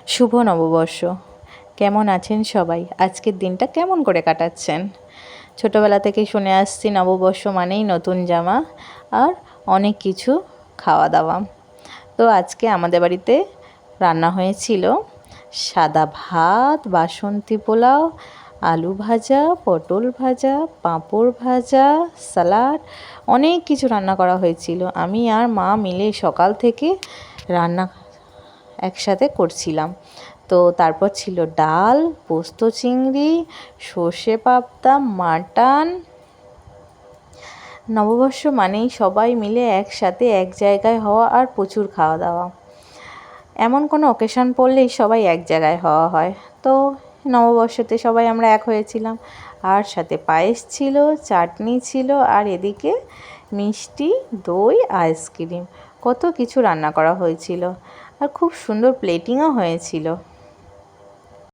শুভ নববর্ষ। কেমন আছেন সবাই? আজকের দিনটা কেমন করে কাটাচ্ছেন? ছোটোবেলা থেকেই শুনে আসছি নববর্ষ মানেই নতুন জামা আর অনেক কিছু খাওয়া দাওয়া। তো আজকে আমাদের বাড়িতে রান্না হয়েছিল সাদা ভাত, বাসন্তী পোলাও, আলু ভাজা, পটল ভাজা, পাঁপড় ভাজা, স্যালাড, অনেক কিছু রান্না করা হয়েছিল। আমি আর মা মিলে সকাল থেকে রান্না একসাথে করছিলাম। তো তারপর ছিল ডাল, পোস্ত চিংড়ি, সর্ষে পাবদা, মাটন। নববর্ষ মানেই সবাই মিলে একসাথে এক জায়গায় হওয়া আর প্রচুর খাওয়া দাওয়া। এমন কোনো অকেশন পড়লেই সবাই এক জায়গায় হওয়া হয়। তো নববর্ষতে সবাই আমরা এক হয়েছিলাম। আর সাথে পায়েস ছিল, চাটনি ছিল, আর এদিকে মিষ্টি, দই, আইসক্রিম, কত কিছু রান্না করা হয়েছিল। আর খুব সুন্দর প্লেটিংও হয়েছিল।